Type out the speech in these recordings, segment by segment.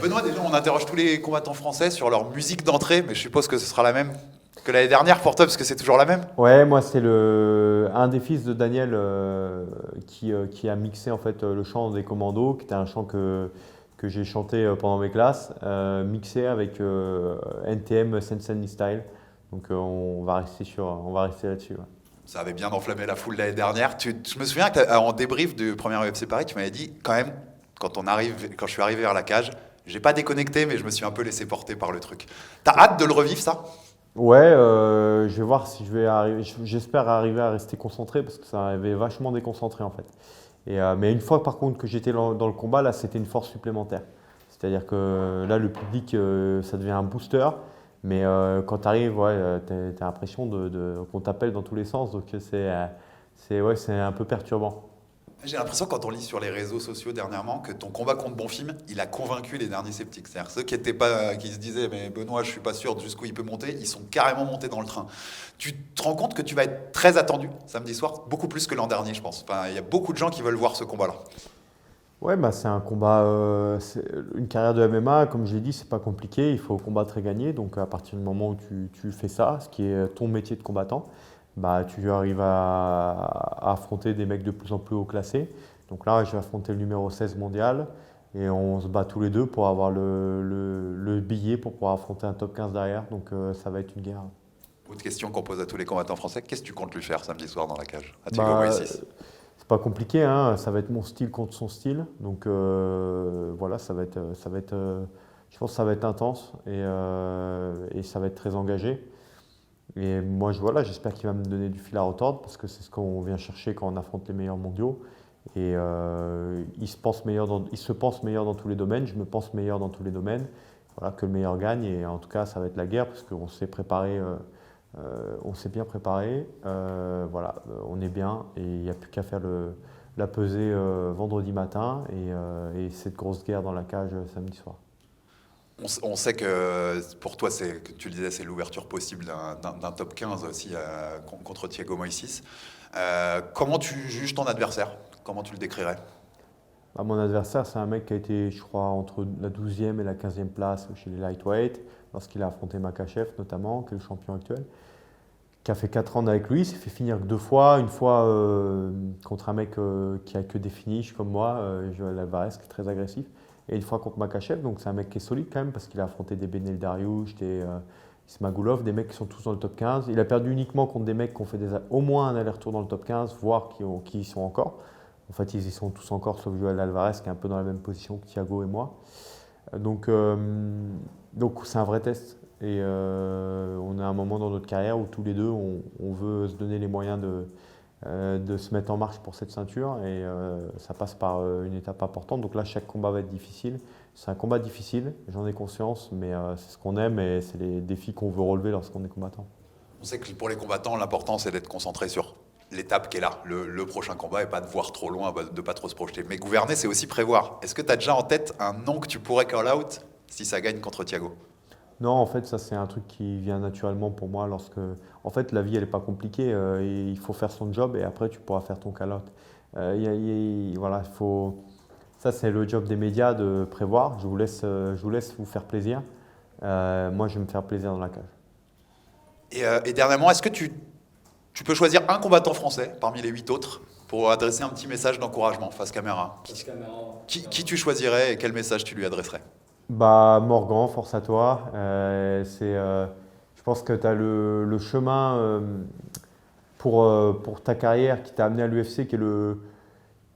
Benoît, déjà, on interroge tous les combattants français sur leur musique d'entrée, mais je suppose que ce sera la même que l'année dernière pour toi, parce que c'est toujours la même. Ouais, moi c'est un des fils de Daniel qui a mixé en fait le chant des Commandos, qui était un chant que j'ai chanté pendant mes classes, mixé avec NTM Sense and Style. Donc on va rester là-dessus. Ouais. Ça avait bien enflammé la foule l'année dernière. Je me souviens qu'en débrief du premier UFC Paris, tu m'avais dit quand même, quand je suis arrivé vers la cage, j'ai pas déconnecté, mais je me suis un peu laissé porter par le truc. T'as hâte de le revivre, ça? Ouais, je vais voir si je vais arriver. J'espère arriver à rester concentré parce que ça avait vachement déconcentré en fait. Mais une fois par contre que j'étais dans le combat, là c'était une force supplémentaire. C'est-à-dire que là le public ça devient un booster, mais quand tu arrives, ouais, t'as l'impression qu'on t'appelle dans tous les sens, donc ouais, c'est un peu perturbant. J'ai l'impression, quand on lit sur les réseaux sociaux dernièrement, que ton combat contre Bonfim, il a convaincu les derniers sceptiques. C'est-à-dire ceux qui étaient pas, qui se disaient, mais Benoît, je suis pas sûr de jusqu'où il peut monter, ils sont carrément montés dans le train. Tu te rends compte que tu vas être très attendu samedi soir, beaucoup plus que l'an dernier, je pense. Enfin, il y a beaucoup de gens qui veulent voir ce combat-là. Ouais, bah c'est un combat, une carrière de MMA, comme je l'ai dit, c'est pas compliqué, il faut combattre et gagner. Donc à partir du moment où tu fais ça, ce qui est ton métier de combattant, bah tu arrives à affronter des mecs de plus en plus haut classés. Donc là, je vais affronter le numéro 16 mondial et on se bat tous les deux pour avoir le billet pour pouvoir affronter un top 15 derrière. Donc ça va être une guerre. Autre question qu'on pose à tous les combattants français, qu'est-ce que tu comptes lui faire samedi soir dans la cage à Thiago Bah, Moïse? c'est pas compliqué, hein. Ça va être mon style contre son style. Donc voilà, je pense que ça va être intense et ça va être très engagé. Et moi, voilà, j'espère qu'il va me donner du fil à retordre parce que c'est ce qu'on vient chercher quand on affronte les meilleurs mondiaux. Et il se pense meilleur dans tous les domaines, je me pense meilleur dans tous les domaines. Voilà, que le meilleur gagne et en tout cas, ça va être la guerre parce qu'on s'est préparé. On s'est bien préparé, voilà, on est bien et il n'y a plus qu'à faire la pesée vendredi matin et cette grosse guerre dans la cage samedi soir. On sait que pour toi, que tu le disais, c'est l'ouverture possible d'un top 15 aussi contre Thiago Moïse. Comment tu juges ton adversaire? Comment tu le décrirais? Bah, mon adversaire, c'est un mec qui a été, je crois, entre la 12e et la 15e place chez les lightweight, lorsqu'il a affronté Makachev notamment, qui est le champion actuel, qui a fait 4 ans avec lui, il s'est fait finir que 2 fois, une fois contre un mec qui a que des finishes comme moi, Joël Alvarez, qui est très agressif, et une fois contre Makachev, donc c'est un mec qui est solide quand même, parce qu'il a affronté des Benel Dariush, des Ismagulov, des mecs qui sont tous dans le top 15. Il a perdu uniquement contre des mecs qui ont fait au moins un aller-retour dans le top 15, voire qui y sont encore. En fait, ils y sont tous encore, sauf Joël Alvarez, qui est un peu dans la même position que Thiago et moi. Donc, donc c'est un vrai test. Et on a un moment dans notre carrière où tous les deux, on veut se donner les moyens de se mettre en marche pour cette ceinture. Et ça passe par une étape importante. Donc là, chaque combat va être difficile. C'est un combat difficile, j'en ai conscience, mais c'est ce qu'on aime et c'est les défis qu'on veut relever lorsqu'on est combattant. On sait que pour les combattants, l'important, c'est d'être concentré sur l'étape qui est là, le prochain combat, et pas de voir trop loin, de pas trop se projeter. Mais gouverner, c'est aussi prévoir. Est-ce que tu as déjà en tête un nom que tu pourrais call out si ça gagne contre Thiago? Non, en fait, ça c'est un truc qui vient naturellement pour moi lorsque… En fait, la vie, elle n'est pas compliquée. Et il faut faire son job et après, tu pourras faire ton call-out. Voilà, il faut… Ça, c'est le job des médias de prévoir. Je vous laisse vous faire plaisir. Moi, je vais me faire plaisir dans la cage. Et dernièrement, est-ce que tu peux choisir un combattant français parmi les 8 autres pour adresser un petit message d'encouragement face caméra? Qui tu choisirais et quel message tu lui adresserais? Bah, Morgan, force à toi. Je pense que tu as le chemin pour ta carrière qui t'a amené à l'UFC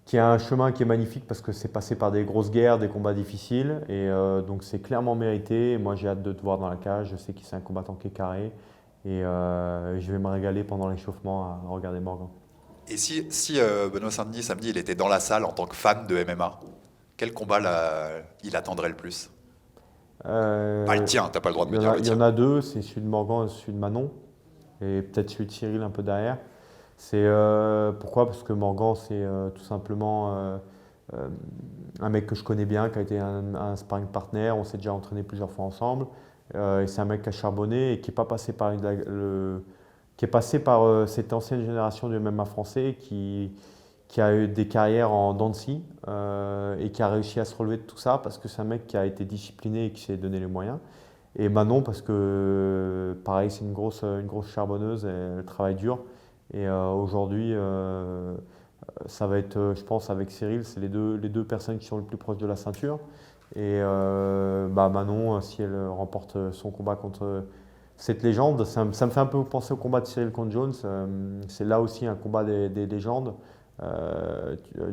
qui est un chemin qui est magnifique parce que c'est passé par des grosses guerres, des combats difficiles. Et donc c'est clairement mérité. Et moi j'ai hâte de te voir dans la cage. Je sais que c'est un combattant qui est carré. Et je vais me régaler pendant l'échauffement à regarder Morgan. Et si Benoît Saint-Denis, samedi, il était dans la salle en tant que fan de MMA, quel combat il attendrait le plus? Pas le Euh, tien, t'as pas le droit de me dire le il y en tien. a deux, c'est celui de Morgan et celui de Manon. Et peut-être celui de Cyril un peu derrière. Pourquoi? Parce que Morgan, c'est tout simplement euh, un mec que je connais bien, qui a été un sparring partner. On s'est déjà entraîné plusieurs fois ensemble. Et c'est un mec qui a charbonné et qui est pas passé par qui est passé par cette ancienne génération du MMA français qui a eu des carrières en dents de scie et qui a réussi à se relever de tout ça parce que c'est un mec qui a été discipliné et qui s'est donné les moyens. Et Manon parce que pareil c'est une grosse charbonneuse, et elle travaille dur. Et aujourd'hui ça va être, je pense avec Cyril, c'est les deux personnes qui sont les plus proches de la ceinture. Et Manon, si elle remporte son combat contre cette légende, ça me fait un peu penser au combat de Cyril contre Jones. C'est là aussi un combat des légendes.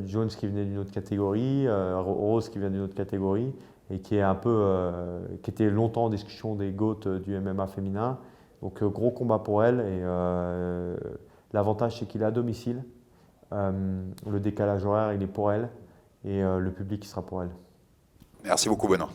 Jones qui venait d'une autre catégorie, Rose qui vient d'une autre catégorie et qui est un peu, qui était longtemps en discussion des GOAT du MMA féminin. Donc gros combat pour elle et l'avantage c'est qu'il est à domicile. Le décalage horaire il est pour elle et le public il sera pour elle. Merci beaucoup, Benoît.